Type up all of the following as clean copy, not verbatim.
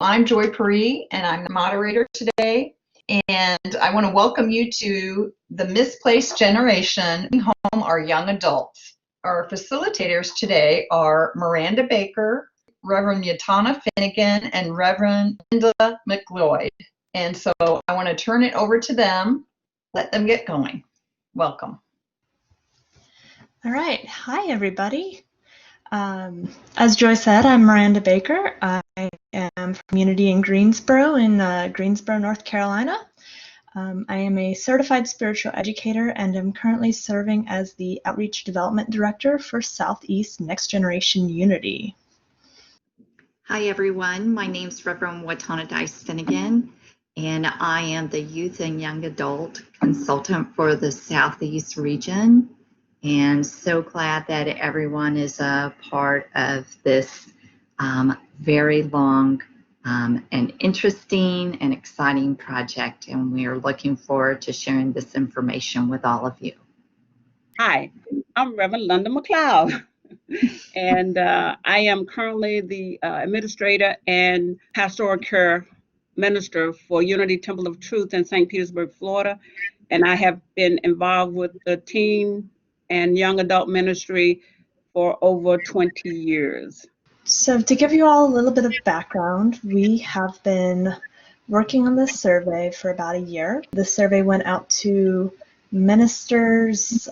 I'm Joy Puri, and I'm the moderator today. And I want to welcome you to the Misplaced Generation, home our young adults. Our facilitators today are Miranda Baker, Reverend Yatana Finnegan, and Reverend Linda McLeod. And so I want to turn it over to them, let them get going. Welcome. All right. Hi, everybody. As Joy said, I'm Miranda Baker. I am from Unity in Greensboro, North Carolina. I am a certified spiritual educator and am currently serving as the Outreach Development Director for Southeast Next Generation Unity. Hi, everyone. My name is Reverend Watana Finnegan, and I am the Youth and Young Adult Consultant for the Southeast region. And so glad that everyone is a part of this very long and interesting and exciting project. And we are looking forward to sharing this information with all of you. Hi, I'm Reverend Linda McLeod, and I am currently the administrator and pastoral care minister for Unity Temple of Truth in St. Petersburg, Florida. And I have been involved with the teen and young adult ministry for over 20 years. So to give you all a little bit of background, we have been working on this survey for about a year. The survey went out to ministers,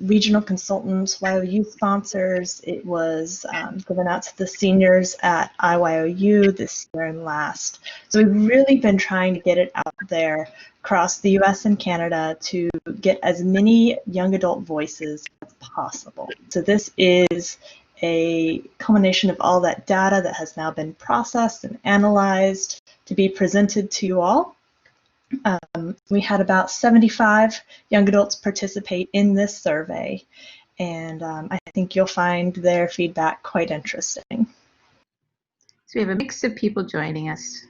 regional consultants, YOU sponsors. It was given out to the seniors at IYOU this year and last. So we've really been trying to get it out there across the US and Canada to get as many young adult voices as possible. So this is a culmination of all that data that has now been processed and analyzed to be presented to you all. We had about 75 young adults participate in this survey, and I think you'll find their feedback quite interesting. So we have a mix of people joining us.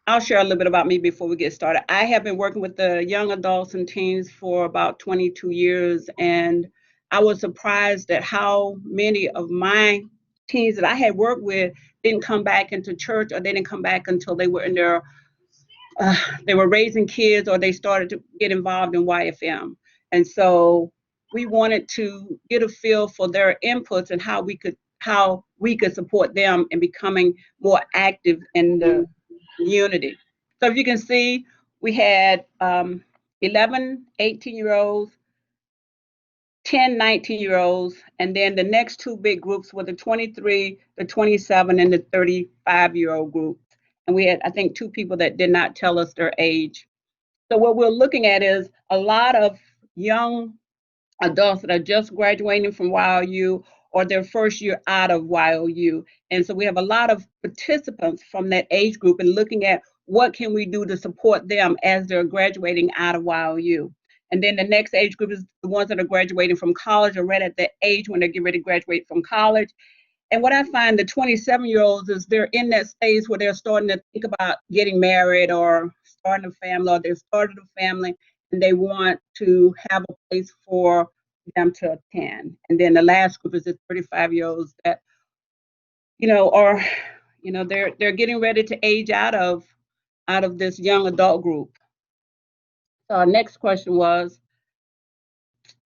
I'll share a little bit about me before we get started. I have been working with the young adults and teens for about 22 years, and I was surprised at how many of my teens that I had worked with didn't come back into church, or they didn't come back until they were in their they were raising kids, or they started to get involved in YFM. And so we wanted to get a feel for their inputs and how we could support them in becoming more active in the community. So if you can see, we had 11 18-year-olds, 10 19-year-olds, and then the next two big groups were the 23, the 27, and the 35-year-old group. And we had, I think, two people that did not tell us their age. So what we're looking at is a lot of young adults that are just graduating from YOU or their first year out of YOU. And so we have a lot of participants from that age group and looking at what can we do to support them as they're graduating out of YOU. And then the next age group is the ones that are graduating from college or right at the age when they're getting ready to graduate from college. And what I find the 27-year-olds is they're in that stage where they're starting to think about getting married or starting a family, or they've started a family and they want to have a place for them to attend. And then the last group is the 35-year-olds that, they're getting ready to age out of this young adult group. So our next question was,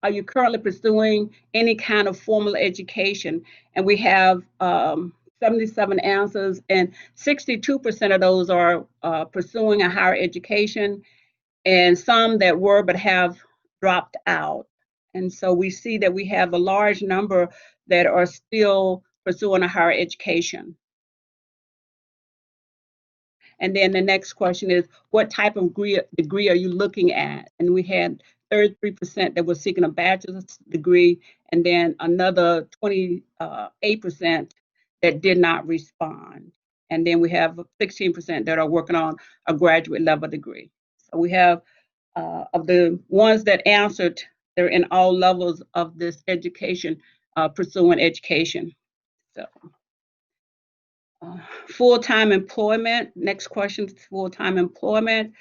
are you currently pursuing any kind of formal education? And we have 77 answers, and 62% of those are pursuing a higher education, and some that were but have dropped out. And so we see that we have a large number that are still pursuing a higher education. And then the next question is, what type of degree are you looking at? And we had 33% that were seeking a bachelor's degree, and then another 28% that did not respond. And then we have 16% that are working on a graduate level degree. So we have, of the ones that answered, they're in all levels of this education, pursuing education. So. Full-time employment, next question is full-time employment.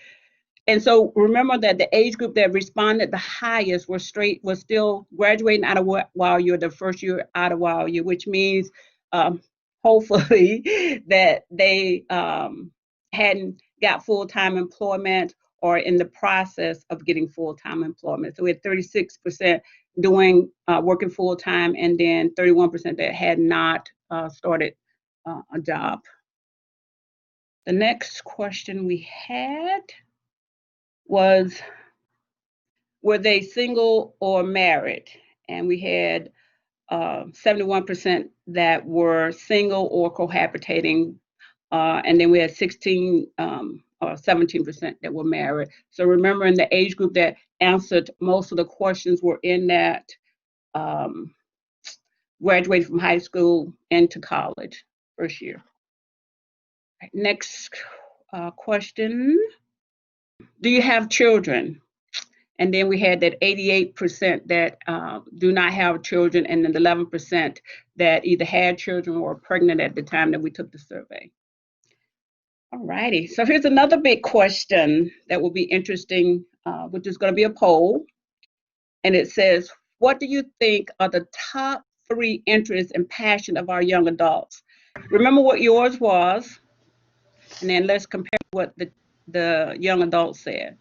And so remember that the age group that responded the highest was still graduating out of YOU, the first year out of YOU, which means hopefully that they hadn't got full-time employment or in the process of getting full-time employment. So we had 36% doing working full-time, and then 31% that had not started a job. The next question we had was, were they single or married? And we had 71% that were single or cohabitating, and then we had 16 or 17% that were married. So remembering the age group that answered most of the questions were in that graduated from high school into college first year. Right, next question. Do you have children? And then we had that 88% that do not have children, and then 11% that either had children or were pregnant at the time that we took the survey. All righty, so here's another big question that will be interesting, which is going to be a poll. And it says, what do you think are the top 3 interests and passion of our young adults? Remember what yours was, and then let's compare what the young adults said.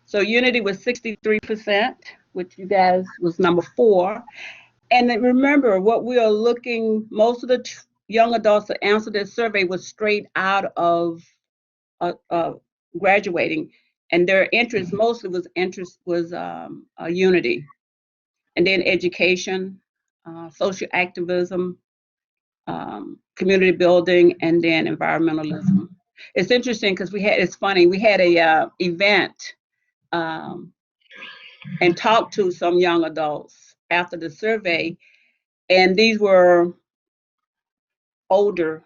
So unity was 63%, which you guys was number 4. And then remember, what we are looking, most of the young adults that answered this survey was straight out of graduating, and their interest mostly was unity, and then education, social activism, community building, and then environmentalism. It's interesting because it's funny, we had a event and talked to some young adults after the survey, and these were older,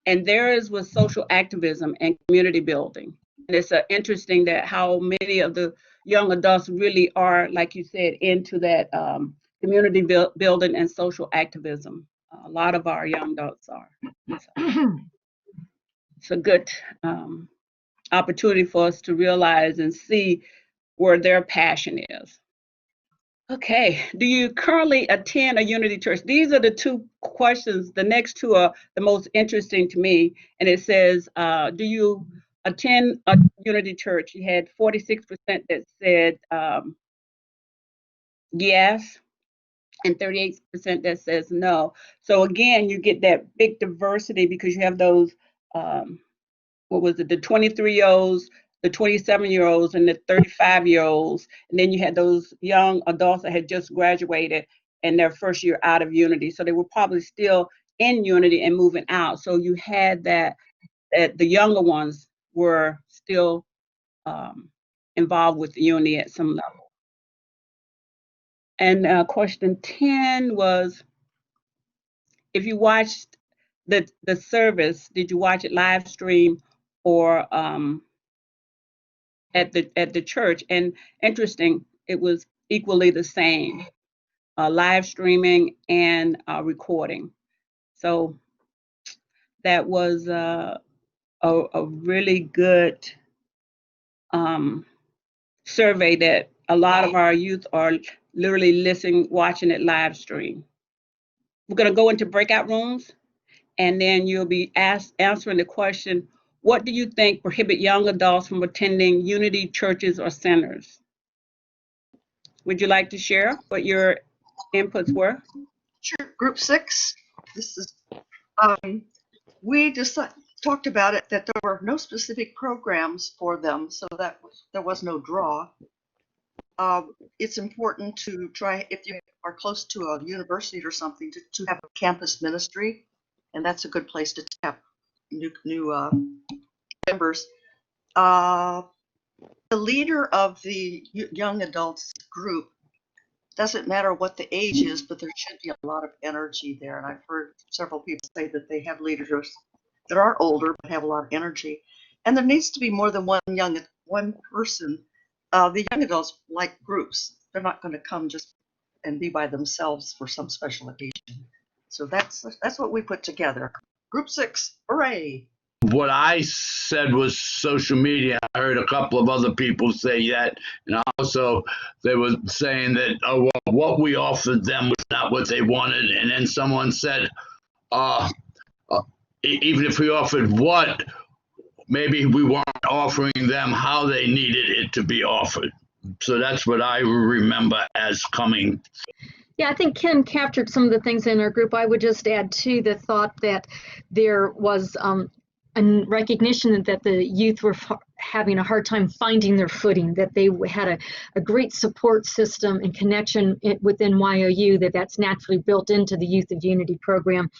and theirs was social activism and community building. And it's interesting that how many of the young adults really are, like you said, into that community building and social activism. A lot of our young adults are. So it's a good opportunity for us to realize and see where their passion is. Okay, do you currently attend a Unity church? These are the 2 questions. The next 2 are the most interesting to me. And it says, do you attend a Unity church? You had 46% that said yes, and 38% that says no. So again, you get that big diversity because you have those, what was it, the 23-year-olds, the 27-year-olds, and the 35-year-olds. And then you had those young adults that had just graduated in their first year out of Unity. So they were probably still in Unity and moving out. So you had that the younger ones were still involved with Unity at some level. And question 10 was, if you watched the service, did you watch it live stream or at the church? And interesting, it was equally the same, live streaming and recording. So that was a really good survey that a lot of our youth are literally watching it live stream. We're going to go into breakout rooms, and then you'll be answering the question, what do you think prohibit young adults from attending Unity churches or centers? Would you like to share what your inputs were? Sure. Group 6. This is we just talked about it, that there were no specific programs for them, so that there was no draw. It's important to try, if you are close to a university or something, to have a campus ministry, and that's a good place to tap new members. The leader of the young adults group, doesn't matter what the age is, but there should be a lot of energy there. And I've heard several people say that they have leaders that are older but have a lot of energy. And there needs to be more than one person. The young adults like groups. They're not going to come just and be by themselves for some special occasion. So that's what we put together. Group 6, hooray! What I said was social media. I heard a couple of other people say that, and also they were saying that, oh, well, what we offered them was not what they wanted. And then someone said, uh, uh, even if we offered what, maybe we weren't offering them how they needed it to be offered. So that's what I remember as coming. Yeah, I think Kim captured some of the things in our group. I would just add to the thought that there was a recognition that the youth were having a hard time finding their footing, that they had a great support system and connection within YOU, that's naturally built into the Youth of Unity program.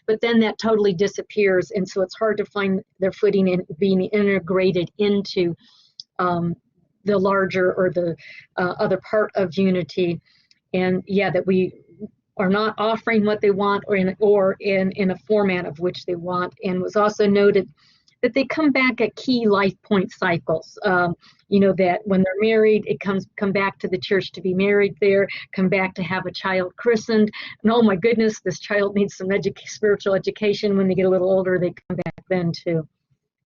But then that totally disappears, and so it's hard to find their footing and being integrated into the larger or the other part of Unity. And yeah, that we are not offering what they want or in a format of which they want. And was also noted that they come back at key life point cycles. That when they're married, it come back to the church to be married there, come back to have a child christened. And oh my goodness, this child needs some spiritual education. When they get a little older, they come back then too.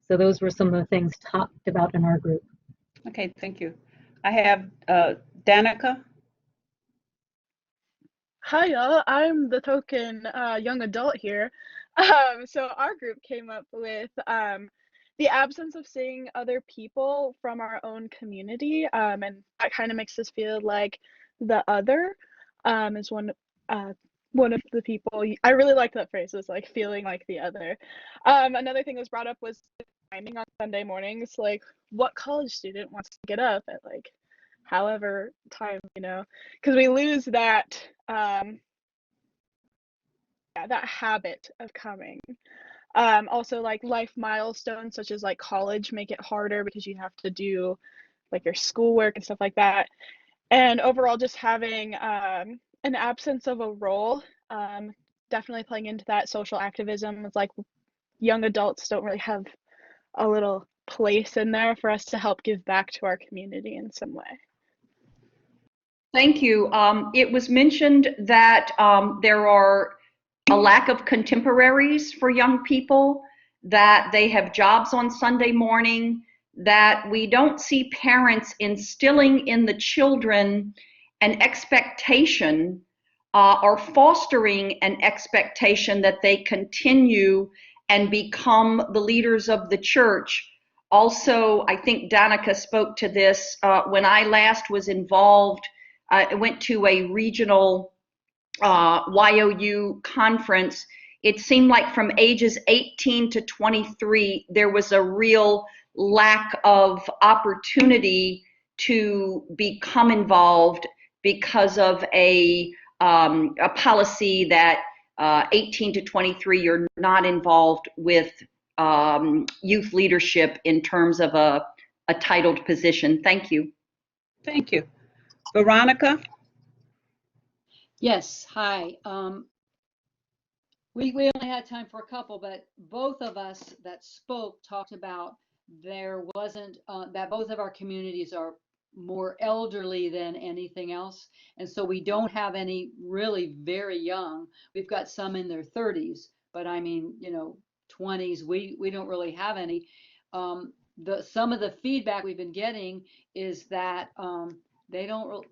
So those were some of the things talked about in our group. Okay, thank you. I have Danica. Hi, y'all. I'm the token young adult here. So our group came up with the absence of seeing other people from our own community, and that kind of makes us feel like the other is one of the people. I really like that phrase. Is like feeling like the other. Another thing that was brought up was timing on Sunday mornings. Like, what college student wants to get up at like however time, because we lose that that habit of coming. Also, like life milestones such as like college make it harder because you have to do like your schoolwork and stuff like that. And overall, just having an absence of a role, definitely playing into that social activism. It's like young adults don't really have a little place in there for us to help give back to our community in some way. Thank you. It was mentioned that there are a lack of contemporaries for young people, that they have jobs on Sunday morning, that we don't see parents instilling in the children an expectation or fostering an expectation that they continue and become the leaders of the church. Also, I think Danica spoke to this when I last was involved. I went to a regional YOU conference. It seemed like from ages 18 to 23, there was a real lack of opportunity to become involved because of a policy that 18 to 23, you're not involved with youth leadership in terms of a titled position. Thank you. Thank you. Veronica? Yes, hi. We only had time for a couple, but both of us that spoke talked about there wasn't, that both of our communities are more elderly than anything else. And so we don't have any really very young. We've got some in their 30s, but I mean, 20s, we don't really have any. Some of the feedback we've been getting is that they don't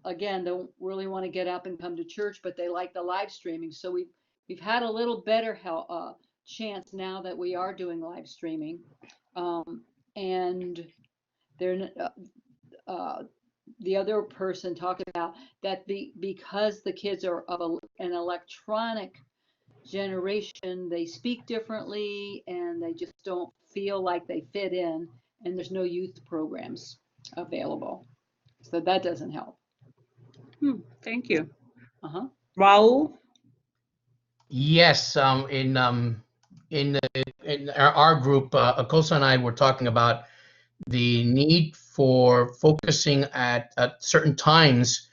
really want to get up and come to church, but they like the live streaming. So we've had a little better chance now that we are doing live streaming, and they're the other person talked about that because the kids are of an electronic generation, they speak differently and they just don't feel like they fit in, and there's no youth programs available. So that doesn't help. Thank you. Uh-huh. Raul? Yes, in our group, Akosa and I were talking about the need for focusing at certain times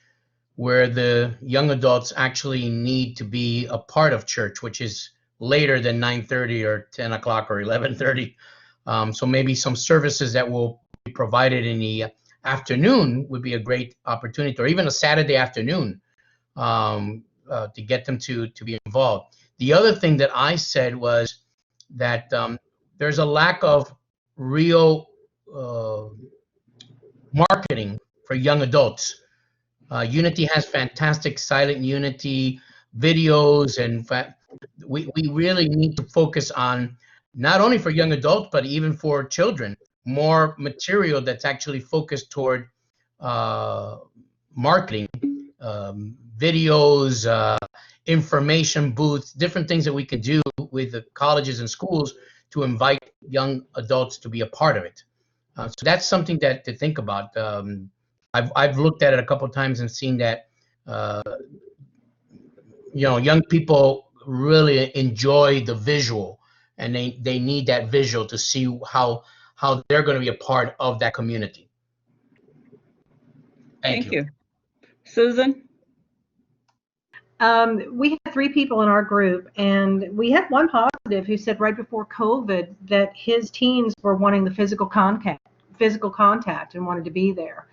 where the young adults actually need to be a part of church, which is later than 9:30 or 10 o'clock or 11:30. So maybe some services that will be provided in the afternoon would be a great opportunity, or even a Saturday afternoon, to get them to be involved. The other thing that I said was that there's a lack of real marketing for young adults. Unity has fantastic silent unity, videos. And in fact, we really need to focus on, not only for young adults, but even for children, more material that's actually focused toward marketing, videos, information booths, different things that we could do with the colleges and schools to invite young adults to be a part of it. So that's something that to think about. I've looked at it a couple of times and seen that young people really enjoy the visual, and they need that visual to see how they're going to be a part of that community. Thank you. Susan? We had 3 people in our group, and we had one positive who said right before COVID that his teens were wanting the physical contact and wanted to be there.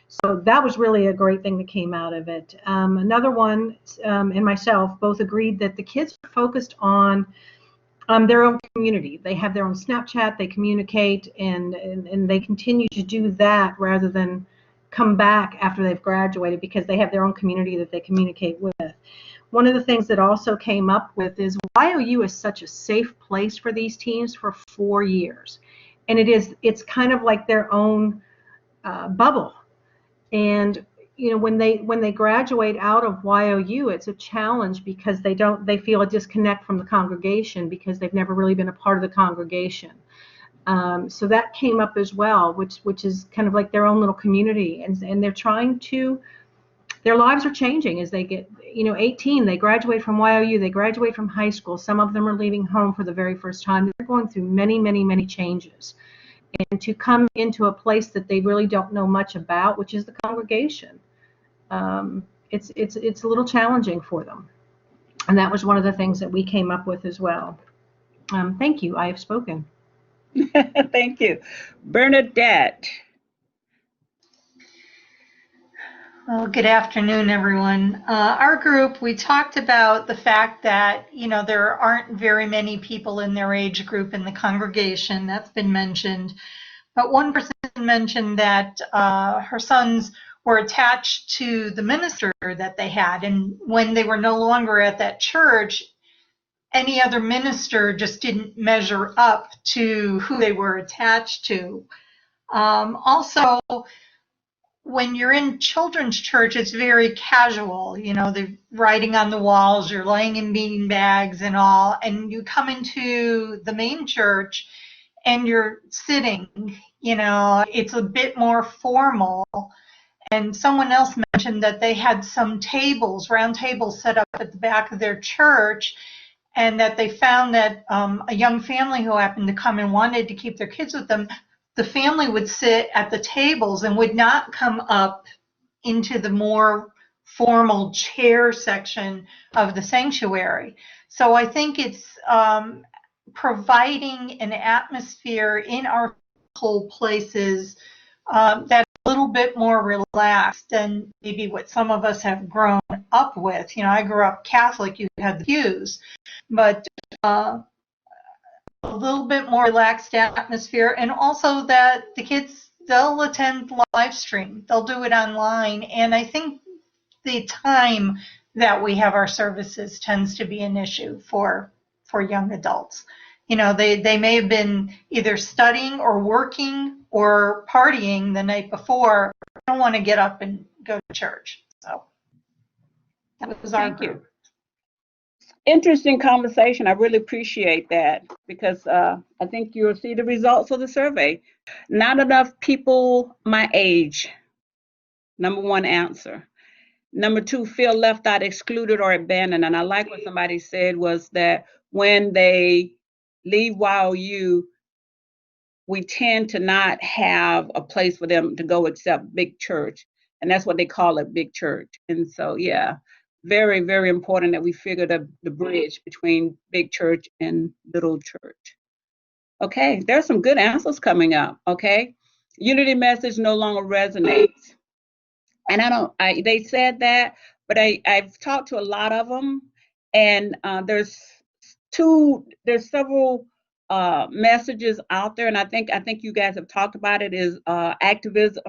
So that was really a great thing that came out of it. Another one, and myself both agreed that the kids are focused on their own community. They have their own Snapchat, they communicate, and they continue to do that rather than come back after they've graduated, because they have their own community that they communicate with. One of the things that also came up with is YOU is such a safe place for these teens for 4 years. And it's kind of like their own bubble. And when they graduate out of YOU, it's a challenge because they feel a disconnect from the congregation because they've never really been a part of the congregation. So that came up as well, which is kind of like their own little community, and they're trying to. Their lives are changing as they get 18. They graduate from YOU. They graduate from high school. Some of them are leaving home for the very first time. They're going through many, many, many changes. And to come into a place that they really don't know much about, which is the congregation, it's a little challenging for them. And that was one of the things that we came up with as well. Thank you. I have spoken. Thank you. Bernadette. Well, good afternoon, everyone. Our group, we talked about the fact that, there aren't very many people in their age group in the congregation. That's been mentioned. But one person mentioned that her sons were attached to the minister that they had. And when they were no longer at that church, any other minister just didn't measure up to who they were attached to. Also, when you're in children's church, it's very casual. They're writing on the walls, you're laying in bean bags and all. And you come into the main church and you're sitting, it's a bit more formal. And someone else mentioned that they had some tables, round tables set up at the back of their church, and that they found that a young family who happened to come and wanted to keep their kids with them, the family would sit at the tables and would not come up into the more formal chair section of the sanctuary. So I think it's providing an atmosphere in our whole places that's a little bit more relaxed than maybe what some of us have grown up with. I grew up Catholic, you had the pews, but a little bit more relaxed atmosphere, and also that the kids, they'll attend live stream, they'll do it online. And I think the time that we have our services tends to be an issue for young adults. They may have been either studying or working or partying the night before. They don't want to get up and go to church. So that was our group. Interesting conversation. I really appreciate that, because I think you'll see the results of the survey. Not enough people my age. Number one answer. Number two, feel left out, excluded, or abandoned. And I like what somebody said was that when they leave YOU, we tend to not have a place for them to go except big church. And that's what they call it, big church. And so, yeah, very, very important that we figure the bridge between big church and little church. Okay, there's some good answers coming up, okay? Unity message no longer resonates. And they said that, but I've talked to a lot of them, and there's several messages out there, and I think you guys have talked about it, is activism.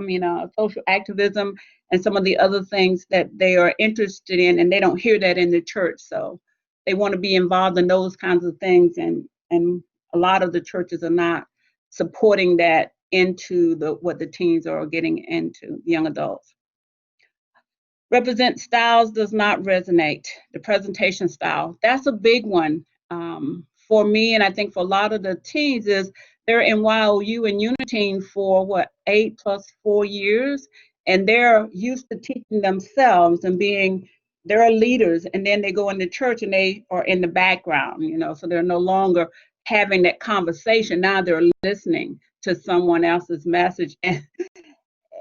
Social activism, and some of the other things that they are interested in, and they don't hear that in the church. So they want to be involved in those kinds of things, and a lot of the churches are not supporting that into what the teens are getting into, young adults. Represent styles does not resonate. The presentation style, that's a big one for me, and I think for a lot of the teens, is they're in YOU and Uniteen for 8 plus 4 years, and they're used to teaching themselves and they're leaders, and then they go into church and they are in the background, so they're no longer having that conversation. Now they're listening to someone else's message,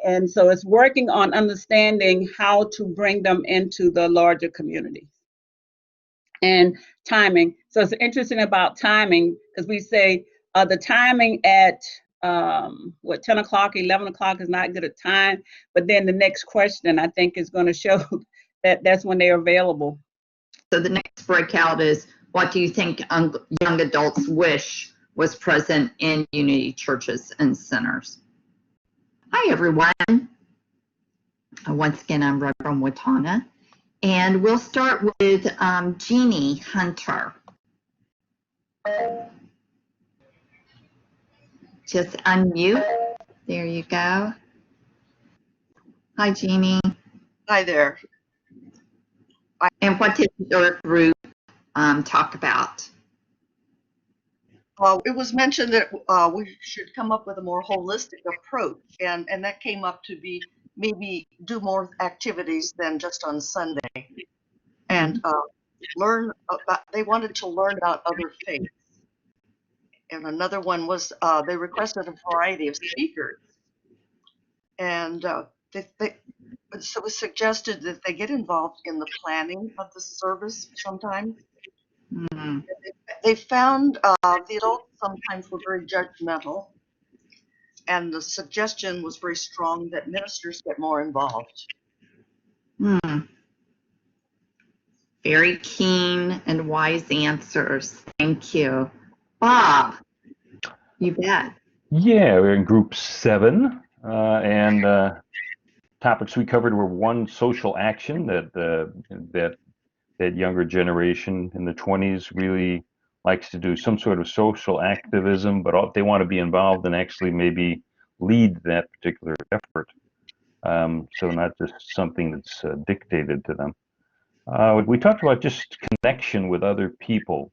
and so it's working on understanding how to bring them into the larger community. And timing. So it's interesting about timing, because we say the timing at 10 o'clock, 11 o'clock is not good at time. But then the next question, I think, is going to show that that's when they're available. So the next breakout is, what do you think young adults wish was present in Unity churches and centers? Hi, everyone. Once again, I'm Reverend Watana, and we'll start with Jeannie Hunter. Just unmute. There you go. Hi, Jeannie. Hi there. And what did your group talk about? It was mentioned that we should come up with a more holistic approach, and that came up to be maybe do more activities than just on Sunday, and they wanted to learn about other faiths. And another one was they requested a variety of speakers, and so it was suggested that they get involved in the planning of the service sometimes. Mm-hmm. They found the adults sometimes were very judgmental, and the suggestion was very strong that ministers get more involved. Very keen and wise answers. Thank you. Bob, you bet. Yeah, we're in group 7, and topics we covered were: one, social action, that younger generation in the 20s really likes to do some sort of social activism, but they want to be involved and actually maybe lead that particular effort. So not just something that's dictated to them. We talked about just connection with other people.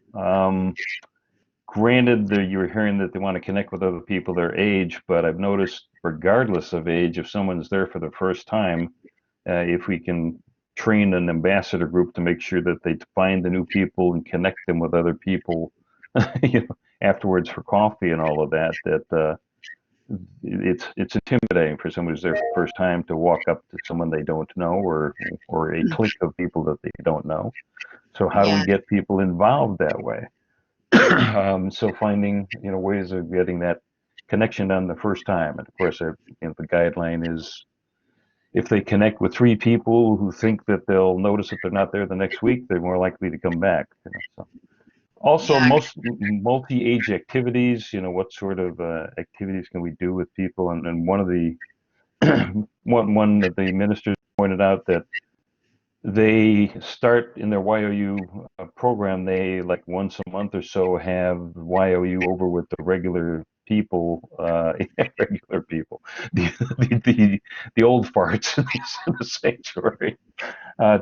Granted, you're hearing that they want to connect with other people their age, but I've noticed, regardless of age, if someone's there for the first time, if we can train an ambassador group to make sure that they find the new people and connect them with other people, afterwards for coffee and all of that, it's intimidating for someone who's there for the first time to walk up to someone they don't know, or a clique of people that they don't know. So how do we get people involved that way? So finding ways of getting that connection done the first time. And of course, the guideline is, if they connect with 3 people who think that they'll notice that they're not there the next week, they're more likely to come back. So. Also, most multi-age activities. What sort of activities can we do with people? And one of the one of the ministers pointed out that they start in their YOU program. They, like, once a month or so, have YOU over with the regular people, regular people, the old farts in the sanctuary,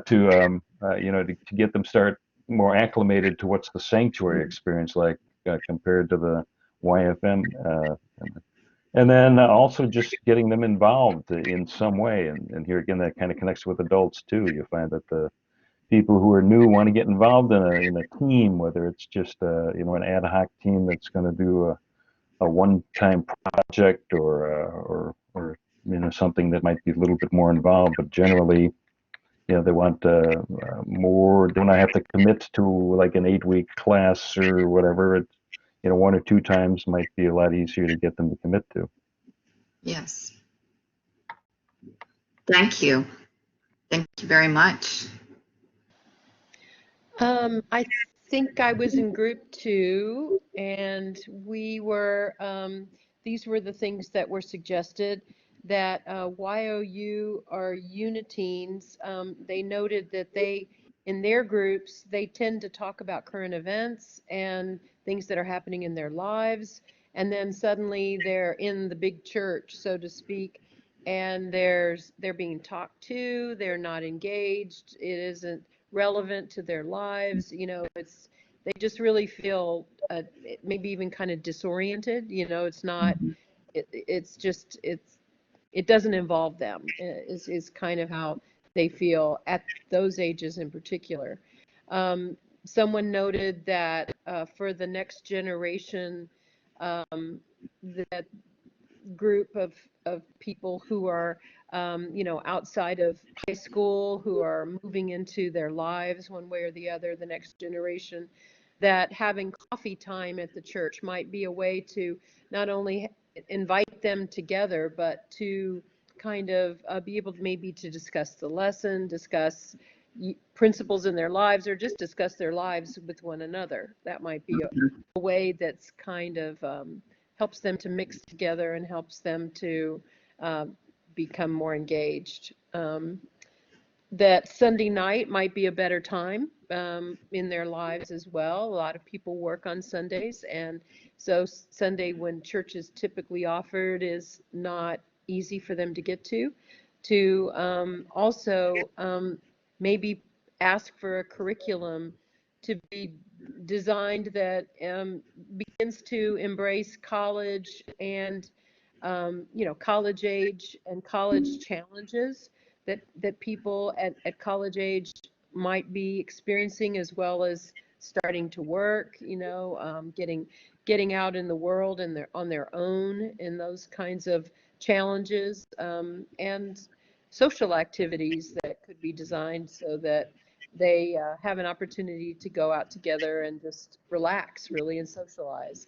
to get them start more acclimated to what's the sanctuary experience like compared to the YFM. And then also just getting them involved in some way. And here again, that kind of connects with adults too. You find that the people who are new want to get involved in a team, whether it's just an ad hoc team that's going to do a one-time project, or something that might be a little bit more involved. But generally, they want more. They don't have to commit to like an 8-week class or whatever. It's 1 or 2 times might be a lot easier to get them to commit to. Yes. Thank you. Thank you very much. I think I was in group 2, and we were, these were the things that were suggested, that YOU or Uniteens, they noted that they, in their groups, they tend to talk about current events and things that are happening in their lives, and then suddenly they're in the big church, so to speak, and they're being talked to, they're not engaged, it isn't relevant to their lives, they just really feel maybe even kind of disoriented, it's not, it doesn't involve them, is kind of how they feel at those ages in particular. Someone noted that for the next generation, that group of people who are, outside of high school, who are moving into their lives one way or the other, the next generation, that having coffee time at the church might be a way to not only invite them together, but to kind of be able to maybe to discuss the lesson, discuss principles in their lives, or just discuss their lives with one another. That might be a way that's kind of helps them to mix together and helps them to become more engaged. That Sunday night might be a better time in their lives as well. A lot of people work on Sundays, and so Sunday, when church is typically offered, is not easy for them to get to. To also maybe ask for a curriculum to be designed that begins to embrace college and college age and college challenges that people at college age might be experiencing, as well as starting to work, getting out in the world and on their own, and those kinds of challenges, and social activities that could be designed so that they have an opportunity to go out together and just relax, really, and socialize.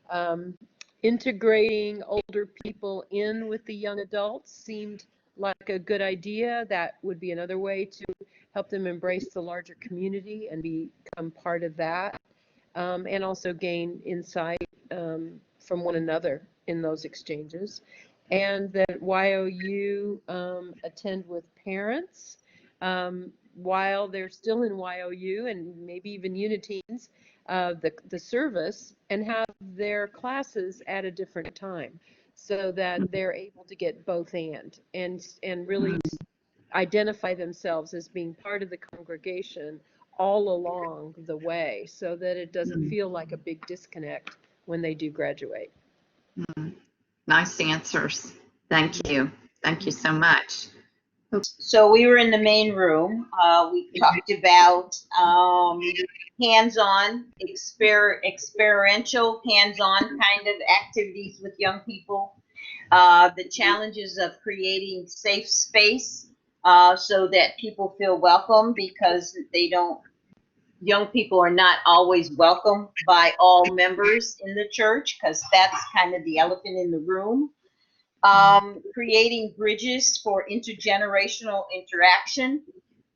Um, Integrating older people in with the young adults seemed like a good idea. That would be another way to help them embrace the larger community and become part of that, and also gain insight from one another in those exchanges. And that YOU attend with parents while they're still in YOU, and maybe even Uniteens, the service, and have their classes at a different time, so that they're able to get both and really identify themselves as being part of the congregation all along the way, so that it doesn't feel like a big disconnect when they do graduate. Nice answers. Thank you. Thank you so much. So we were in the main room. We talked about hands-on, experiential, hands-on kind of activities with young people. The challenges of creating safe space so that people feel welcome, because young people are not always welcome by all members in the church, because that's kind of the elephant in the room. Creating bridges for intergenerational interaction,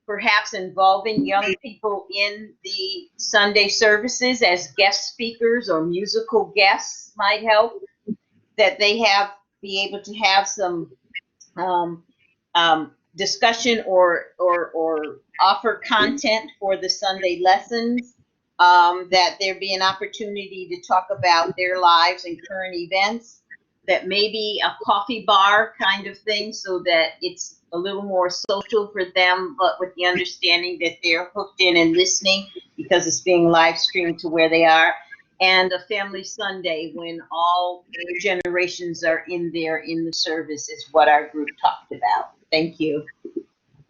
perhaps involving young people in the Sunday services as guest speakers or musical guests might help, that they be able to have some discussion or offer content for the Sunday lessons, that there be an opportunity to talk about their lives and current events, that maybe a coffee bar kind of thing, so that it's a little more social for them, but with the understanding that they're hooked in and listening because it's being live streamed to where they are. And a family Sunday when all generations are in there in the service is what our group talked about. Thank you.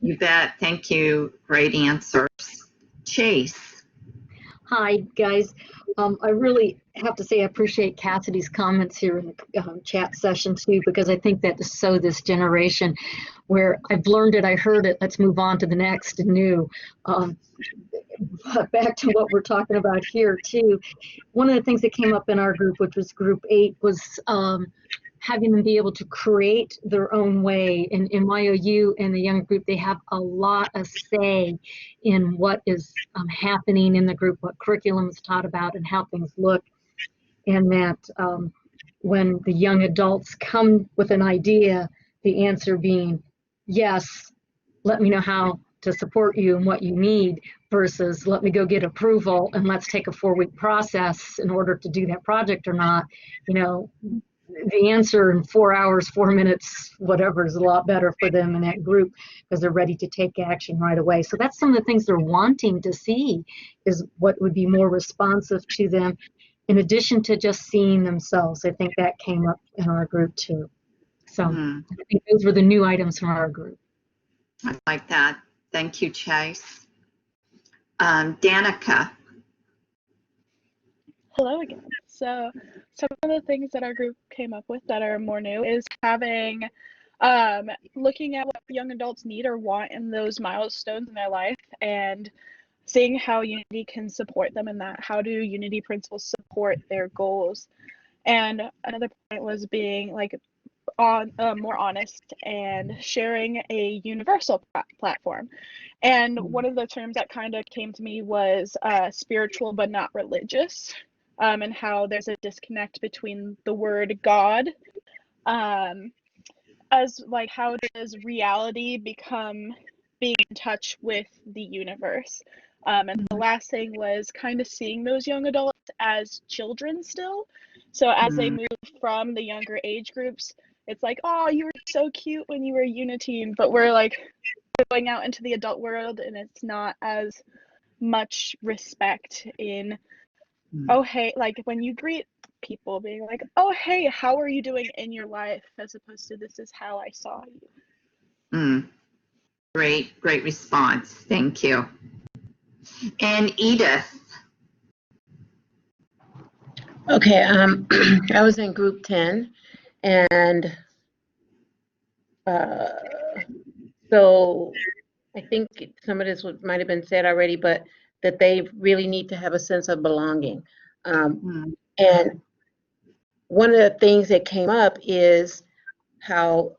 You bet. Thank you. Great answers. Chase. Hi, guys. I really have to say I appreciate Cassidy's comments here in the chat session too, because I think that is so this generation, where I've learned it, I heard it, let's move on to the next and new. But back to what we're talking about here too. One of the things that came up in our group, which was group 8, was having them be able to create their own way. And in YOU and the young group, they have a lot of say in what is happening in the group, what curriculum is taught about, and how things look. And that when the young adults come with an idea, the answer being, yes, let me know how to support you and what you need, versus let me go get approval and let's take a 4-week process in order to do that project or not. The answer in 4 hours, 4 minutes, whatever, is a lot better for them in that group because they're ready to take action right away. So that's some of the things they're wanting to see, is what would be more responsive to them, in addition to just seeing themselves. I think that came up in our group too. So I think those were the new items from our group. I like that. Thank you, Chase. Danica. Hello again. So some of the things that our group came up with that are more new is having looking at what young adults need or want in those milestones in their life, and seeing how Unity can support them in that. How do Unity principles support their goals? And another point was being like more honest and sharing a universal platform. And one of the terms that kind of came to me was spiritual but not religious, and how there's a disconnect between the word God, as like how does reality become being in touch with the universe. And the last thing was kind of seeing those young adults as children still. So as they move from the younger age groups, it's like, oh, you were so cute when you were a uniteen, but we're like going out into the adult world and it's not as much respect in, oh, hey, like when you greet people being like, oh, hey, how are you doing in your life, as opposed to this is how I saw you. Great response. Thank you. And Edith. Okay, I was in group 10, and so I think some of this might have been said already, but that they really need to have a sense of belonging. And one of the things that came up is how,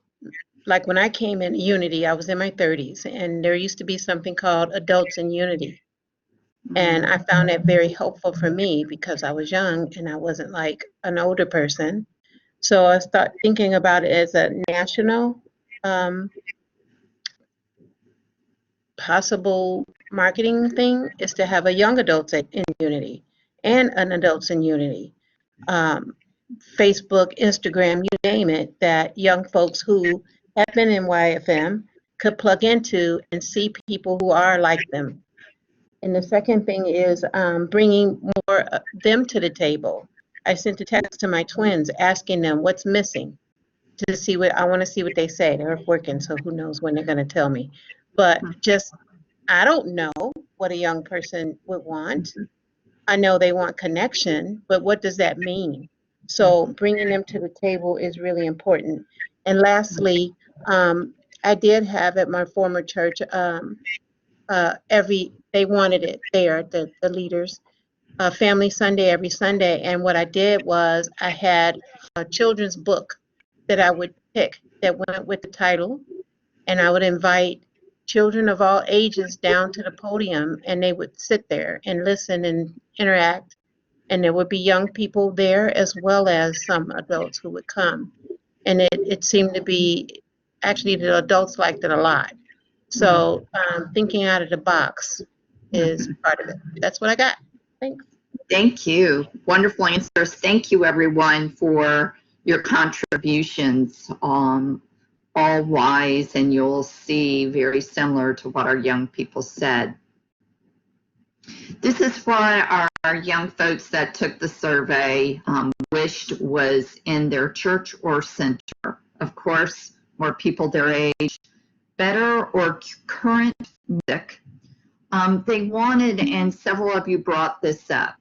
like when I came in Unity, I was in my 30s, and there used to be something called Adults in Unity. And I found that very helpful for me because I was young and I wasn't like an older person. So I started thinking about it as a national possible marketing thing, is to have a young adults in Unity and an adults in Unity. Facebook, Instagram, you name it, that young folks who have been in YFM could plug into and see people who are like them. And the second thing is bringing more them to the table. I sent a text to my twins asking them what's missing, to see what I want to see what they say. They're working, so who knows when they're going to tell me. But just, I don't know what a young person would want. I know they want connection, but what does that mean? So bringing them to the table is really important. And lastly, I did have at my former church, they wanted it there, the leaders, Family Sunday every Sunday. And what I did was I had a children's book that I would pick that went with the title, and I would invite children of all ages down to the podium, and they would sit there and listen and interact. And there would be young people there as well as some adults who would come. And it seemed to be, actually the adults liked it a lot. So thinking out of the box is part of it. That's what I got. Thanks. Thank you. Wonderful answers. Thank you, everyone, for your contributions. All wise, and you'll see very similar to what our young people said. This is what our young folks that took the survey wished was in their church or center. Of course, more people their age, better or current music. They wanted, and several of you brought this up,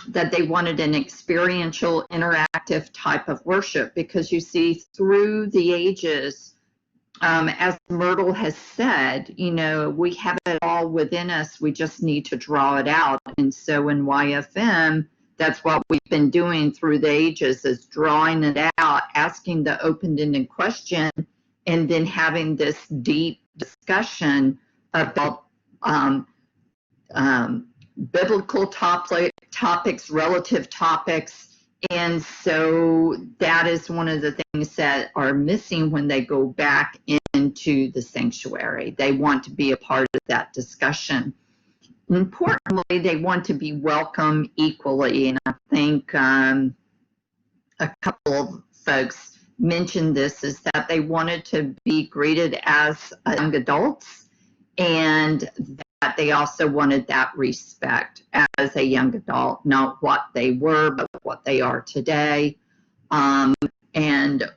that they wanted an experiential, interactive type of worship, because you see through the ages, as Myrtle has said, we have it all within us. We just need to draw it out. And so in YFM, that's what we've been doing through the ages, is drawing it out, asking the open-ended question, and then having this deep discussion about biblical topics, relative topics. And so that is one of the things that are missing when they go back into the sanctuary. They want to be a part of that discussion. Importantly, they want to be welcome equally. And I think a couple of folks mentioned this, is that they wanted to be greeted as young adults, and that they also wanted that respect as a young adult, not what they were, but what they are today. And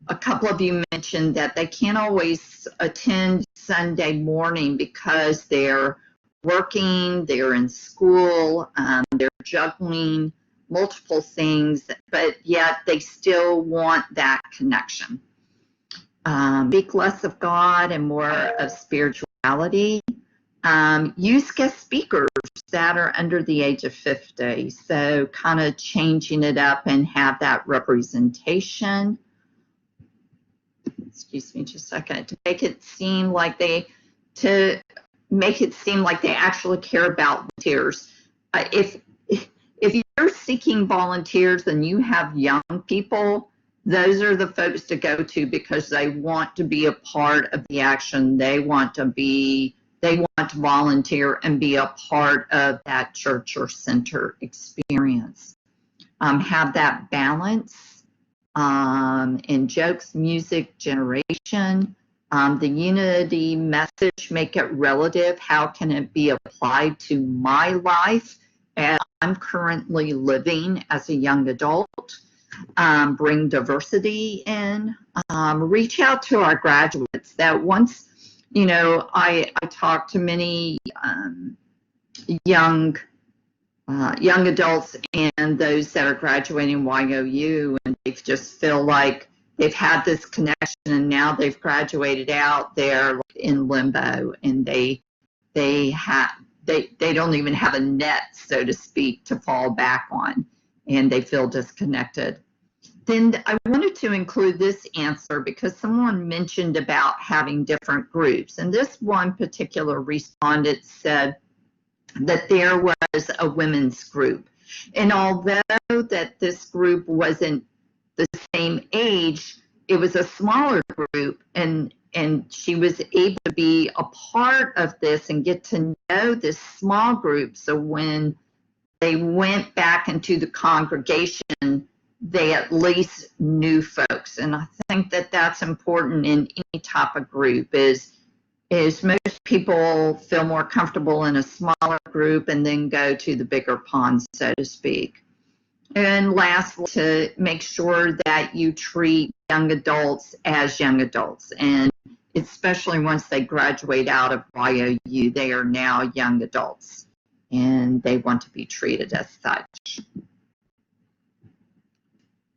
a couple of you mentioned that they can't always attend Sunday morning because they're working, they're in school, they're juggling multiple things, but yet they still want that connection. Speak less of God and more of spirituality. Use guest speakers that are under the age of 50. So kind of changing it up and have that representation. Excuse me just a second. To make it seem like they actually care about volunteers. If you're seeking volunteers and you have young people, those are the folks to go to, because they want to be a part of the action. They want to volunteer and be a part of that church or center experience. Have that balance in jokes, music, generation. The unity message, make it relative. How can it be applied to my life as I'm currently living as a young adult? Bring diversity in. Reach out to our graduates. That once, I talk to many young adults and those that are graduating YOU, and they just feel like they've had this connection, and now they've graduated out, they're in limbo, and they don't even have a net, so to speak, to fall back on, and they feel disconnected. Then I wanted to include this answer because someone mentioned about having different groups, and this one particular respondent said that there was a women's group, and although that this group wasn't the same age, it was a smaller group, and she was able to be a part of this and get to know this small group. So when they went back into the congregation, they at least knew folks. And I think that that's important in any type of group, is most people feel more comfortable in a smaller group and then go to the bigger pond, so to speak. And lastly, to make sure that you treat young adults as young adults, and especially once they graduate out of YOU, they are now young adults, and they want to be treated as such.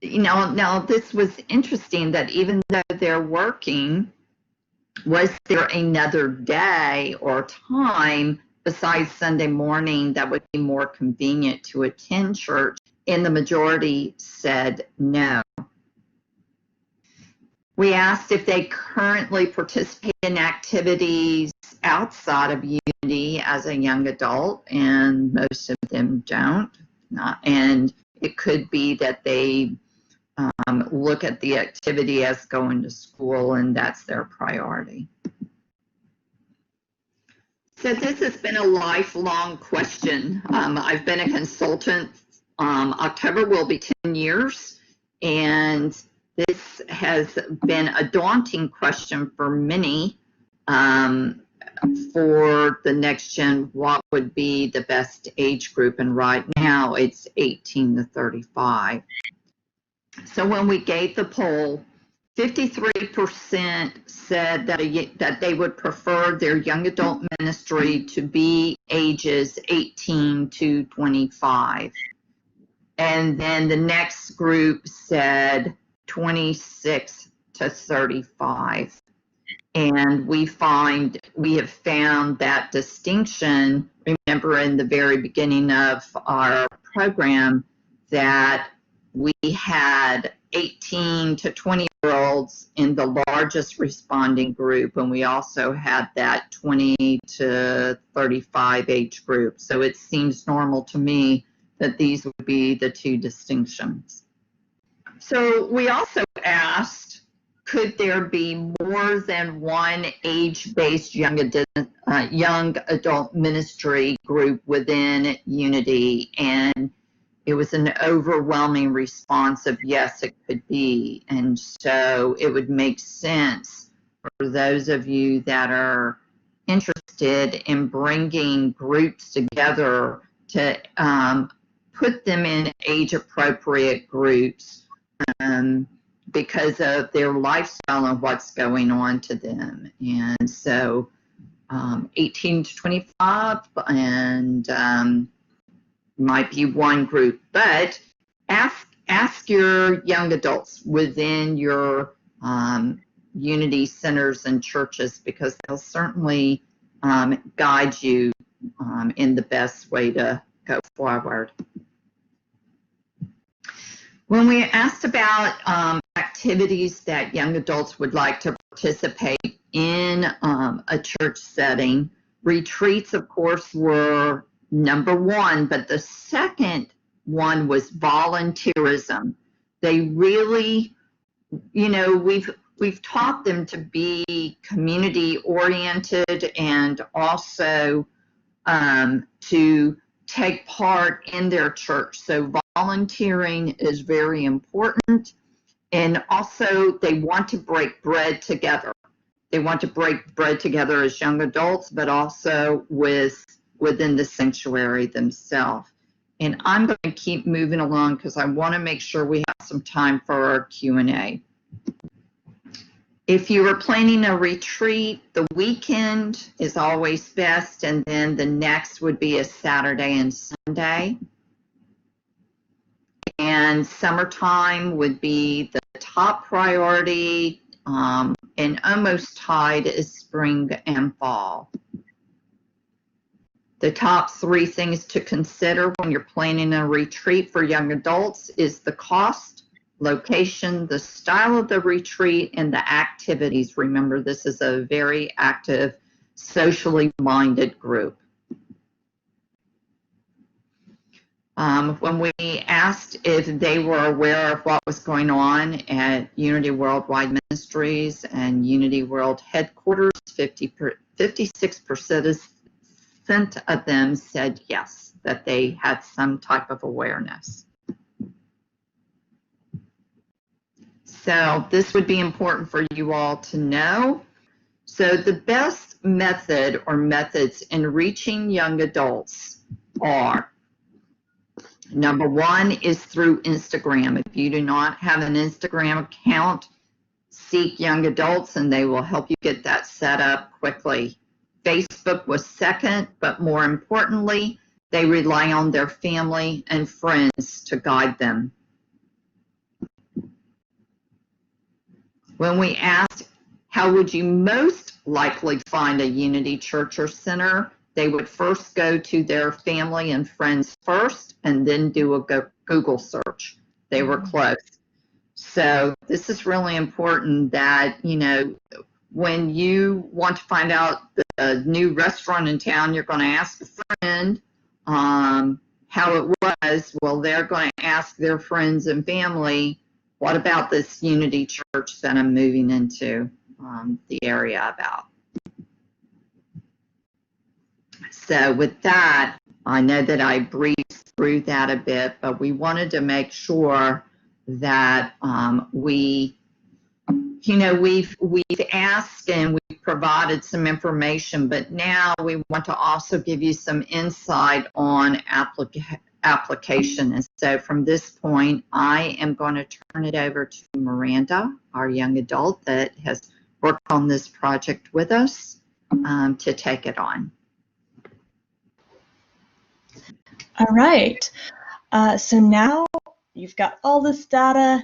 Now this was interesting, that even though they're working, was there another day or time besides Sunday morning that would be more convenient to attend church? And the majority said no. We asked if they currently participate in activities outside of Unity as a young adult, and most of them don't. And it could be that they look at the activity as going to school, and that's their priority. So this has been a lifelong question. I've been a consultant. October will be 10 years, and this has been a daunting question for many. For the next gen, what would be the best age group? And right now it's 18 to 35. So when we gave the poll, 53% said that they would prefer their young adult ministry to be ages 18 to 25. And then the next group said 26 to 35. And we have found that distinction. Remember, in the very beginning of our program that we had 18 to 20-year-olds in the largest responding group, and we also had that 20 to 35 age group. So it seems normal to me that these would be the two distinctions. So we also asked, could there be more than one age-based young adult ministry group within Unity? And it was an overwhelming response of yes, it could be. And so it would make sense for those of you that are interested in bringing groups together to put them in age-appropriate groups because of their lifestyle and what's going on to them. And so 18 to 25 and might be one group, but ask your young adults within your Unity centers and churches, because they'll certainly guide you in the best way to go forward. When we asked about activities that young adults would like to participate in a church setting, retreats, of course, were number one, but the second one was volunteerism. They really, you know, we've taught them to be community oriented and also to take part in their church. So volunteering is very important. And also they want to break bread together. They want to break bread together as young adults, but also within the sanctuary themselves. And I'm going to keep moving along because I want to make sure we have some time for our Q&A. If you are planning a retreat, the weekend is always best, and then the next would be a Saturday and Sunday. And summertime would be the top priority, and almost tied is spring and fall. The top three things to consider when you're planning a retreat for young adults is the cost, location, the style of the retreat, and the activities. Remember, this is a very active, socially minded group. When we asked if they were aware of what was going on at Unity Worldwide Ministries and Unity World Headquarters, 56% of them said yes, that they had some type of awareness. So this would be important for you all to know. So the best method or methods in reaching young adults are: number one is through Instagram. If you do not have an Instagram account, seek young adults and they will help you get that set up quickly. Facebook was second, but more importantly, they rely on their family and friends to guide them. When we asked how would you most likely find a Unity church or center, they would first go to their family and friends first and then do a Google search. They were close. So this is really important that, you know, when you want to find out the new restaurant in town, you're going to ask a friend how it was. Well, they're going to ask their friends and family, what about this Unity church that I'm moving into the area about? So with that, I know that I breezed through that a bit, but we wanted to make sure that we've asked and we've provided some information, but now we want to also give you some insight on application. And so from this point, I am going to turn it over to Miranda, our young adult that has worked on this project with us, to take it on. All right. So now you've got all this data,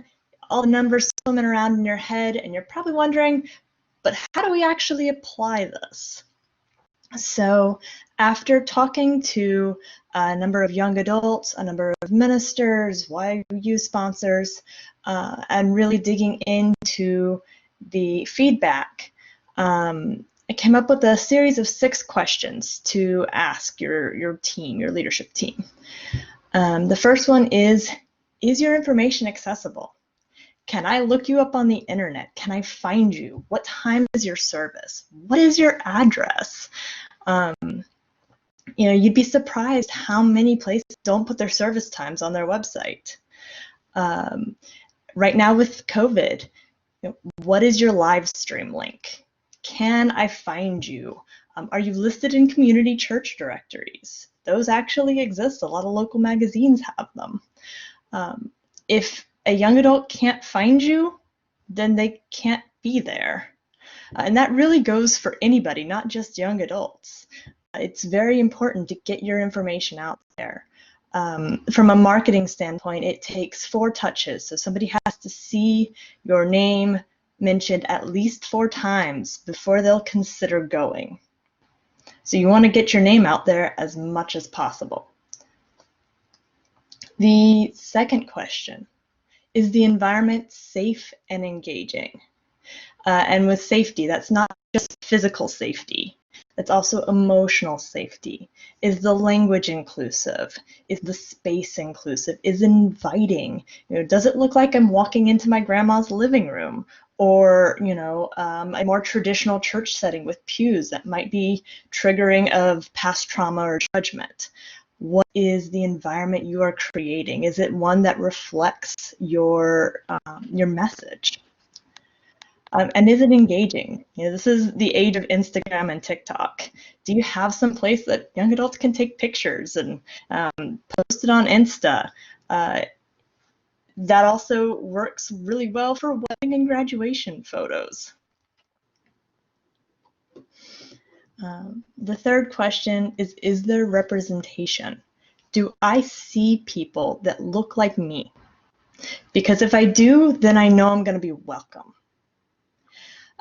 all the numbers swimming around in your head, and you're probably wondering, but how do we actually apply this? So after talking to a number of young adults, a number of ministers, YU sponsors, and really digging into the feedback, I came up with a series of 6 questions to ask your team, your leadership team. The first one is your information accessible? Can I look you up on the internet? Can I find you? What time is your service? What is your address? You'd be surprised how many places don't put their service times on their website. Right now with COVID, what is your live stream link? Can I find you? Are you listed in community church directories? Those actually exist. A lot of local magazines have them. If a young adult can't find you, then they can't be there. And that really goes for anybody, not just young adults. It's very important to get your information out there. From a marketing standpoint, it takes 4 touches. So somebody has to see your name mentioned at least 4 times before they'll consider going. So you want to get your name out there as much as possible. The second question, is the environment safe and engaging? And with safety, that's not just physical safety. It's also emotional safety. Is the language inclusive? Is the space inclusive? Is it inviting? Does it look like I'm walking into my grandma's living room? Or, a more traditional church setting with pews that might be triggering of past trauma or judgment? What is the environment you are creating? Is it one that reflects your message? And is it engaging? This is the age of Instagram and TikTok. Do you have some place that young adults can take pictures and post it on Insta? That also works really well for wedding and graduation photos. The third question is there representation? Do I see people that look like me? Because if I do, then I know I'm going to be welcome.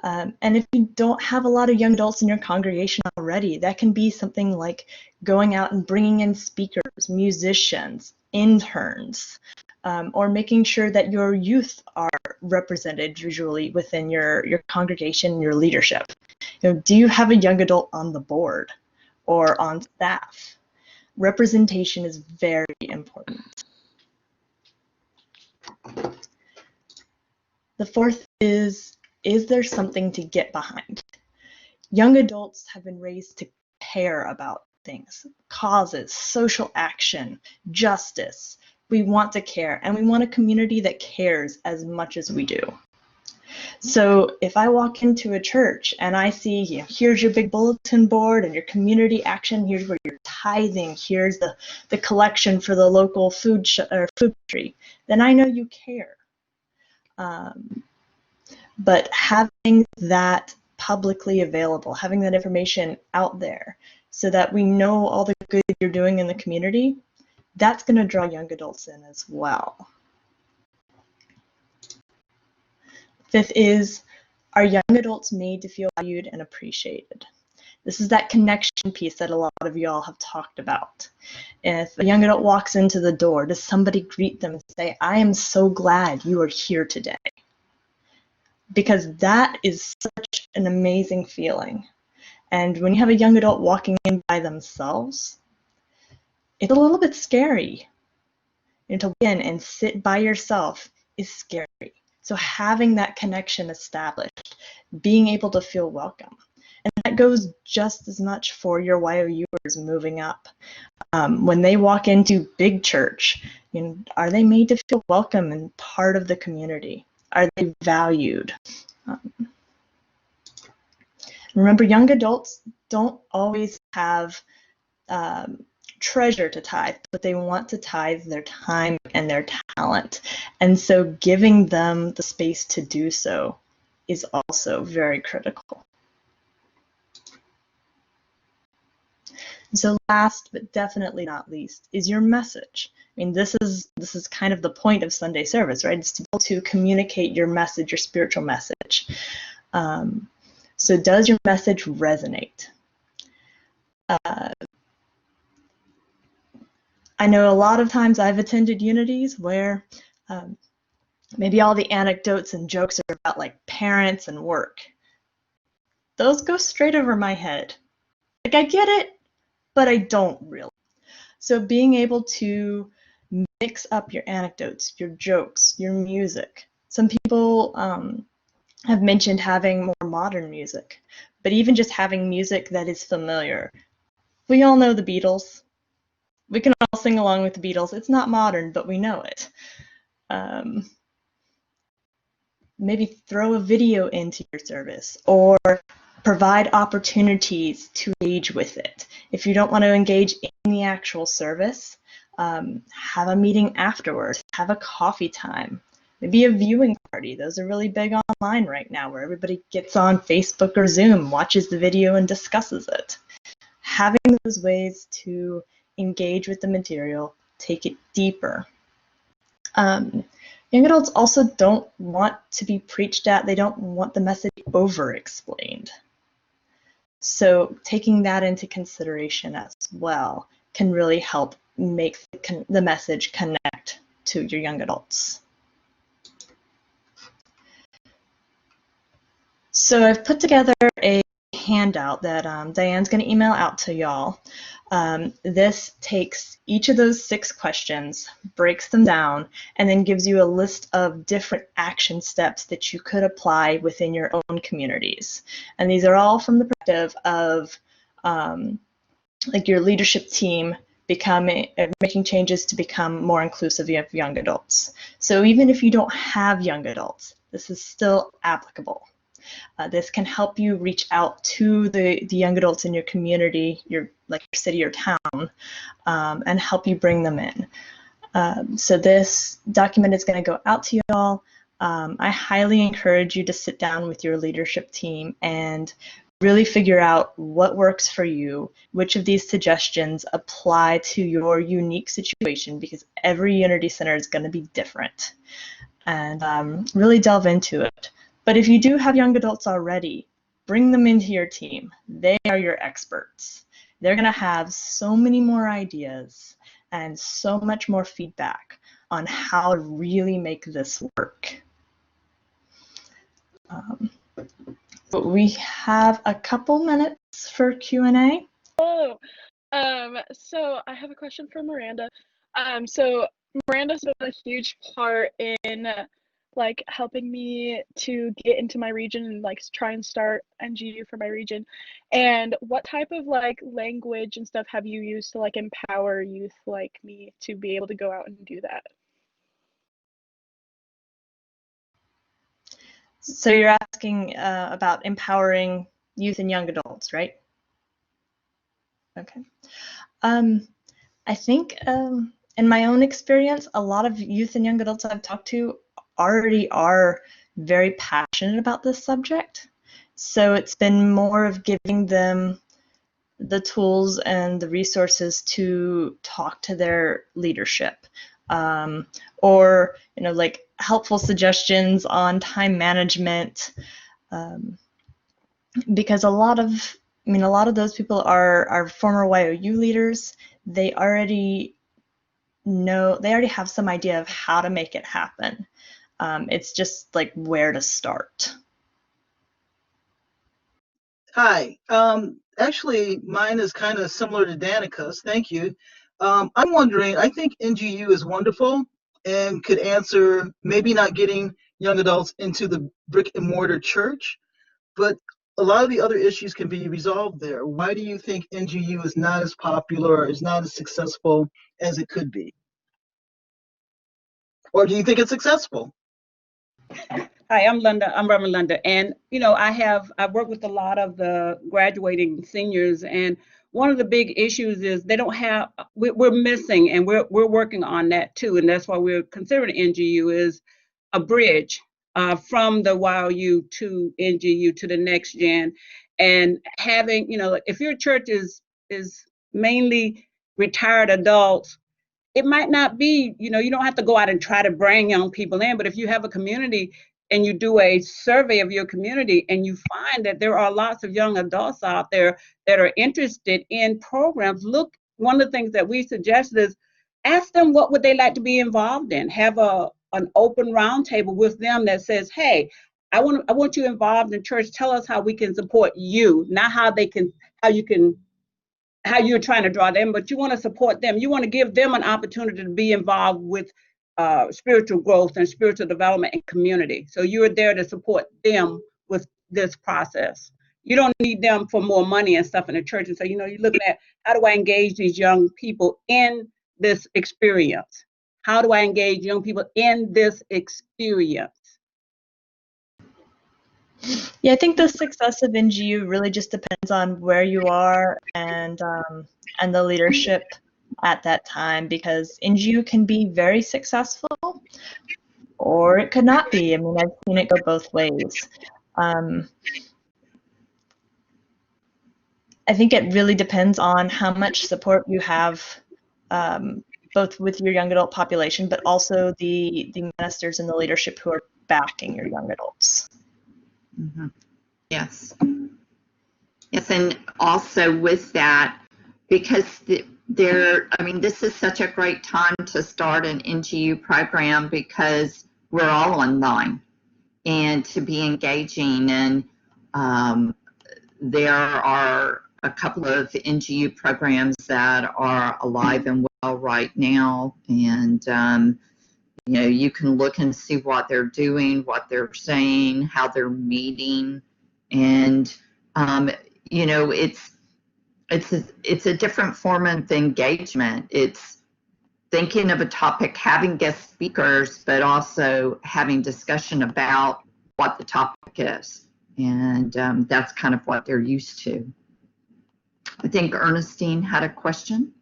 And if you don't have a lot of young adults in your congregation already, that can be something like going out and bringing in speakers, musicians, interns, or making sure that your youth are represented visually within your congregation, your leadership. Do you have a young adult on the board or on staff? Representation is very important. The fourth is there something to get behind? Young adults have been raised to care about things, causes, social action, justice. We want to care, and we want a community that cares as much as we do. So if I walk into a church and I see, here's your big bulletin board and your community action, here's where you're tithing, here's the collection for the local food tree, then I know you care. But having that publicly available, having that information out there so that we know all the good you're doing in the community, that's going to draw young adults in as well. Fifth is, are young adults made to feel valued and appreciated? This is that connection piece that a lot of y'all have talked about. If a young adult walks into the door, does somebody greet them and say, I am so glad you are here today? Because that is such an amazing feeling. And when you have a young adult walking in by themselves, it's a little bit scary. To walk in and sit by yourself is scary. So having that connection established, being able to feel welcome. And that goes just as much for your YOUers moving up. When they walk into big church, are they made to feel welcome and part of the community? Are they valued? Remember, young adults don't always have treasure to tithe, but they want to tithe their time and their talent. And so giving them the space to do so is also very critical. So last but definitely not least is your message. I mean, this is kind of the point of Sunday service, right? It's to be able to communicate your message, your spiritual message. So does your message resonate? I know a lot of times I've attended Unities where maybe all the anecdotes and jokes are about like parents and work. Those go straight over my head. Like, I get it, but I don't really. So being able to mix up your anecdotes, your jokes, your music. Some people have mentioned having more modern music, but even just having music that is familiar. We all know the Beatles. We can all sing along with the Beatles. It's not modern, but we know it. Maybe throw a video into your service or provide opportunities to engage with it. If you don't want to engage in the actual service, have a meeting afterwards, have a coffee time, maybe a viewing party. Those are really big online right now where everybody gets on Facebook or Zoom, watches the video and discusses it. Having those ways to engage with the material, take it deeper. Young adults also don't want to be preached at. They don't want the message over-explained. So taking that into consideration as well can really help make the message connect to your young adults. So I've put together a handout that Diane's going to email out to y'all. This takes each of those 6 questions, breaks them down, and then gives you a list of different action steps that you could apply within your own communities. And these are all from the perspective of like your leadership team making changes to become more inclusive of young adults. So even if you don't have young adults, this is still applicable. This can help you reach out to the young adults in your community, your city or town, and help you bring them in. So this document is going to go out to you all. I highly encourage you to sit down with your leadership team and really figure out what works for you, which of these suggestions apply to your unique situation, because every Unity Center is going to be different, and really delve into it. But if you do have young adults already, bring them into your team. They are your experts. They're going to have so many more ideas and so much more feedback on how to really make this work. But we have a couple minutes for Q&A. Oh, so I have a question for Miranda. So Miranda's been a huge part in like helping me to get into my region and like try and start NGU for my region. And what type of like language and stuff have you used to like empower youth like me to be able to go out and do that? So you're asking about empowering youth and young adults, right? Okay. I think in my own experience, a lot of youth and young adults I've talked to already are very passionate about this subject. So it's been more of giving them the tools and the resources to talk to their leadership, or like helpful suggestions on time management, because a lot of those people are former YOU leaders. They already have some idea of how to make it happen. It's just like where to start. Hi. Actually, mine is kind of similar to Danica's. Thank you. I'm wondering, I think NGU is wonderful and could answer maybe not getting young adults into the brick and mortar church, but a lot of the other issues can be resolved there. Why do you think NGU is not as popular or is not as successful as it could be? Or do you think it's successful? Hi, I'm Linda. I'm Reverend Linda, and I've worked with a lot of the graduating seniors, and one of the big issues is they don't have. We're missing, and we're working on that too, and that's why we're considering NGU is a bridge from the YOU to NGU to the next gen, and having if your church is mainly retired adults, it might not be, you don't have to go out and try to bring young people in, but if you have a community and you do a survey of your community and you find that there are lots of young adults out there that are interested in programs, one of the things that we suggested is ask them what would they like to be involved in. Have an open roundtable with them that says, hey, I want you involved in church. Tell us how we can support you, not how you're trying to draw them, but you want to support them. You want to give them an opportunity to be involved with spiritual growth and spiritual development and community. So you're there to support them with this process. You don't need them for more money and stuff in the church. And so, you're looking at, how do I engage these young people in this experience? How do I engage young people in this experience? Yeah, I think the success of NGU really just depends on where you are and the leadership at that time, because NGU can be very successful or it could not be. I mean, I've seen it go both ways. I think it really depends on how much support you have, both with your young adult population, but also the ministers and the leadership who are backing your young adults. Mm-hmm. Yes. Yes, and also with that, because this is such a great time to start an NGU program because we're all online and to be engaging. And there are a couple of NGU programs that are alive and well right now. And, you can look and see what they're doing, what they're saying, how they're meeting. And, it's a different form of engagement. It's thinking of a topic, having guest speakers, but also having discussion about what the topic is. And that's kind of what they're used to. I think Ernestine had a question.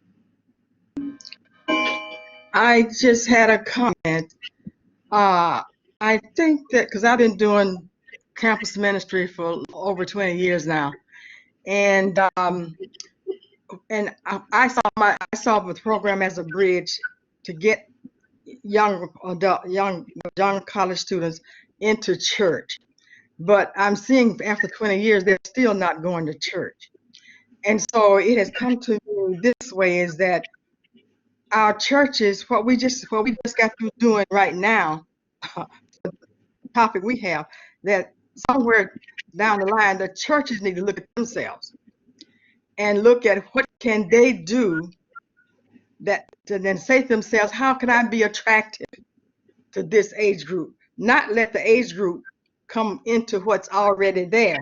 I just had a comment. I think that because I've been doing campus ministry for over 20 years now, and I saw the program as a bridge to get young college students into church. But I'm seeing after 20 years they're still not going to church, and so it has come to me this way: is that our churches, what we just got through doing right now, the topic we have, that somewhere down the line the churches need to look at themselves and look at what can they do that to then say to themselves, how can I be attractive to this age group? Not let the age group come into what's already there.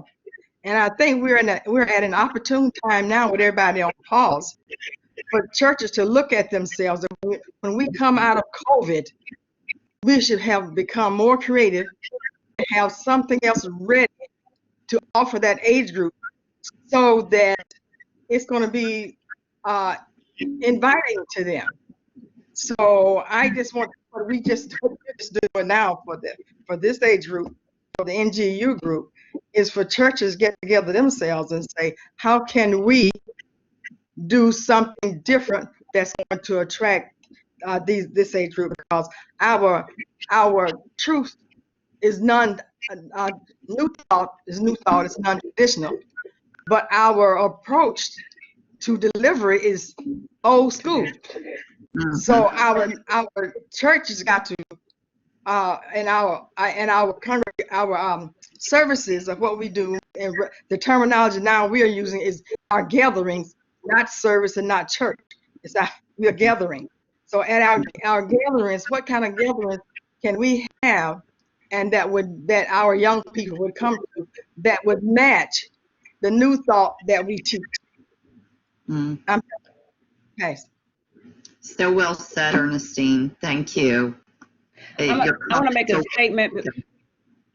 And I think we're at an opportune time now with everybody on pause for churches to look at themselves. When we come out of COVID, we should have become more creative and have something else ready to offer that age group so that it's going to be inviting to them. So I just want what we just do now for this age group, for the NGU group, is for churches get together themselves and say, how can we do something different that's going to attract this age group? Because our truth is new thought is non-traditional, but our approach to delivery is old school. So our church has got to and our services of what we do, and the terminology now we are using is our gatherings, not service and not church. We are gathering. So at our gatherings, what kind of gatherings can we have, and that our young people would come to, that would match the new thought that we teach? Okay. So well said, Ernestine. Thank you. I want to make a statement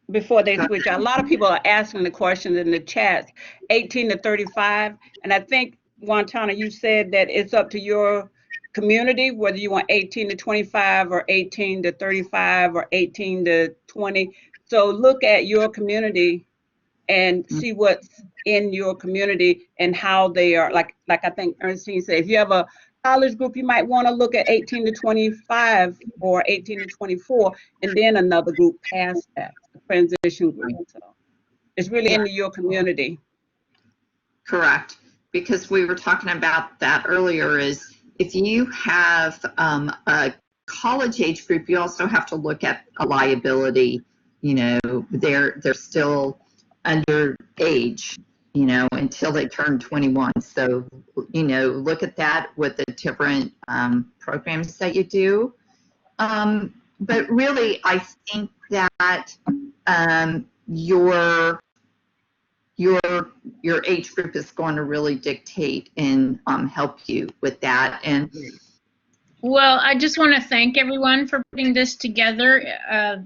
before they switch. A lot of people are asking the questions in the chat, 18 to 35. And I think, Wantana, you said that it's up to your community, whether you want 18 to 25 or 18 to 35 or 18 to 20. So look at your community and see what's in your community and how they are, like I think Ernestine said, if you have a college group, you might want to look at 18 to 25 or 18 to 24, and then another group past that, the transition group. So it's really into your community. Correct. Because we were talking about that earlier, is if you have a college age group, you also have to look at a liability. You know, they're still underage, you know, until they turn 21. So, you know, look at that with the different programs that you do. But really, I think that your age group is going to really dictate and help you with that. And well, I just want to thank everyone for putting this together.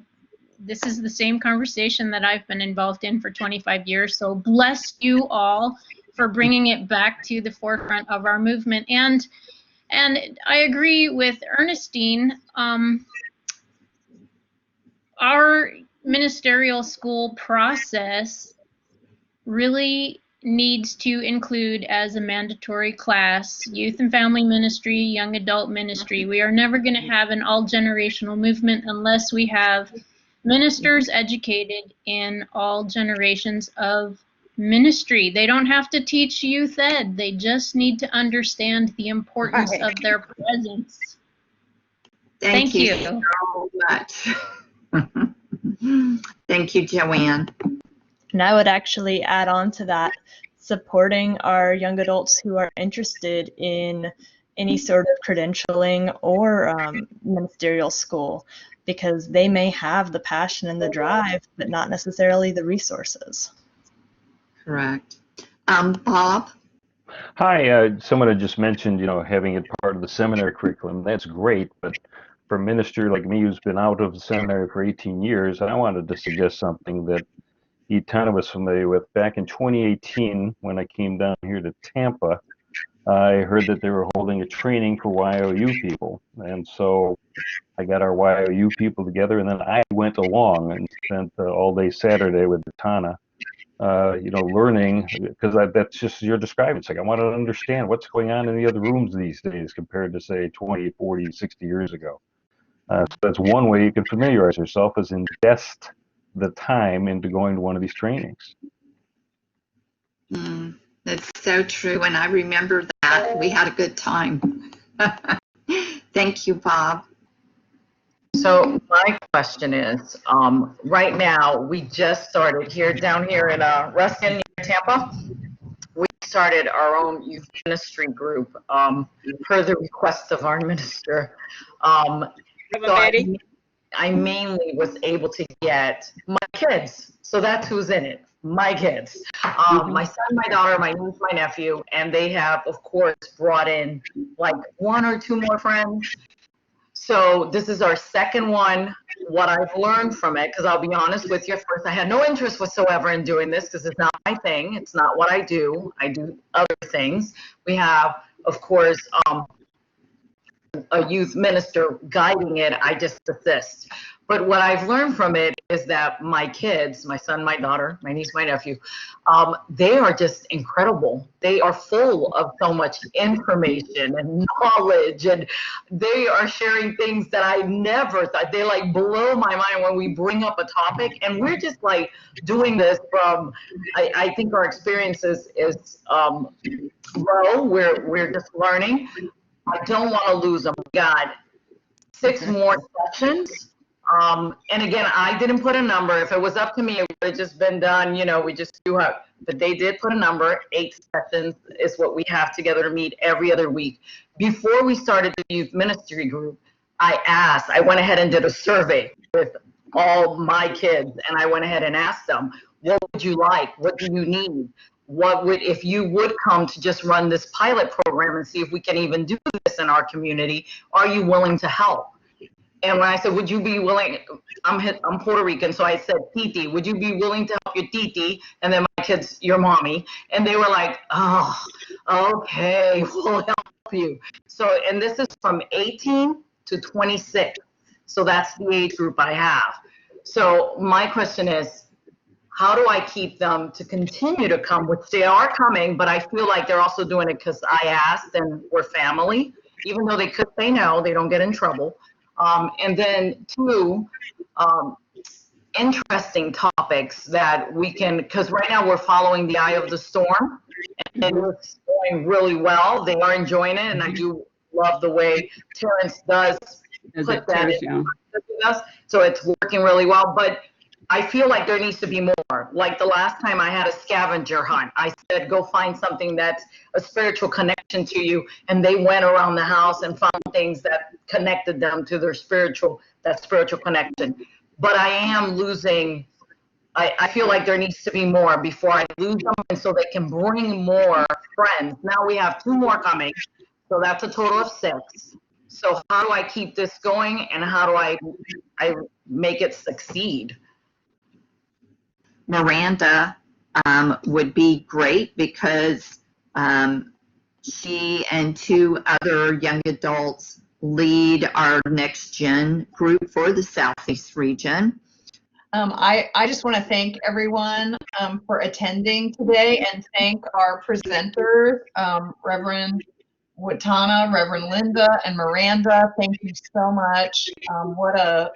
This is the same conversation that I've been involved in for 25 years. So bless you all for bringing it back to the forefront of our movement. And I agree with Ernestine. Our ministerial school process really needs to include as a mandatory class youth and family ministry, young adult ministry. We are never going to have an all-generational movement unless we have ministers educated in all generations of ministry. They don't have to teach youth ed. They just need to understand the importance of their presence. thank you so much. Thank you, Joanne. And I would actually add on to that, supporting our young adults who are interested in any sort of credentialing or ministerial school, because they may have the passion and the drive, but not necessarily the resources. Correct. Bob? Hi, someone had just mentioned, you know, having it part of the seminary curriculum. That's great, but for a minister like me who's been out of the seminary for 18 years, I wanted to suggest something that Etana was familiar with. Back in 2018, when I came down here to Tampa, I heard that they were holding a training for YOU people. And so I got our YOU people together, and then I went along and spent all day Saturday with Etana, you know, learning, because that's just you're describing. It's like I want to understand what's going on in the other rooms these days compared to, say, 20, 40, 60 years ago. So that's one way you can familiarize yourself, is invest the time into going to one of these trainings. That's so true, and I remember that. We had a good time. Thank you, Bob. So my question is, right now we just started down here in Ruskin, near Tampa. We started our own youth ministry group per the request of our minister. So I mainly was able to get my kids. So that's who's in it, my kids. My son, my daughter, my niece, my nephew, and they have, of course, brought in like one or two more friends. So this is our second one. What I've learned from it, because I'll be honest with you, at first I had no interest whatsoever in doing this because it's not my thing. It's not what I do. I do other things. We have, of course, a youth minister guiding it. I just assist. But what I've learned from it is that my kids, my son, my daughter, my niece, my nephew, they are just incredible. They are full of so much information and knowledge, and they are sharing things that I never thought. They like blow my mind when we bring up a topic, and we're just like doing this from, I think our experience is low. We're just learning. I don't want to lose them. God, 6 more sessions. And again, I didn't put a number. If it was up to me, it would have just been done. You know, we just do have, but they did put a number. 8 sessions is what we have together to meet every other week. Before we started the youth ministry group, I went ahead and did a survey with all my kids, and I went ahead and asked them, what would you like? What do you need? What would, if you would come to just run this pilot program and see if we can even do this in our community, are you willing to help? And when I said, would you be willing, I'm Puerto Rican, so I said, Titi, would you be willing to help your Titi? And then my kids, your mommy. And they were like, oh, okay, we'll help you. So, and this is from 18 to 26. So that's the age group I have. So my question is, how do I keep them to continue to come, which they are coming, but I feel like they're also doing it because I asked and we're family. even though they could say no, they don't get in trouble. And then two, interesting topics that we can, because right now we're following the eye of the storm, and it's going really well. They are enjoying it, and I do love the way Terrence does put that in us. So it's working really well. But I feel like there needs to be more. Like the last time I had a scavenger hunt, I said, go find something that's a spiritual connection to you. And they went around the house and found things that connected them to their spiritual connection. But I am losing, I feel like there needs to be more before I lose them, and so they can bring more friends. Now we have 2 more coming, so that's a total of 6. So how do I keep this going, and how do I make it succeed? Miranda would be great because she and 2 other young adults lead our next gen group for the Southeast region. I just want to thank everyone for attending today, and thank our presenters, Reverend Watana, Reverend Linda, and Miranda. Thank you so much. What a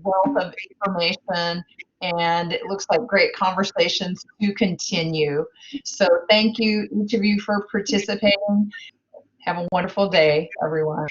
wealth of information, and it looks like great conversations to continue. So thank you, each of you, for participating. Have a wonderful day, everyone.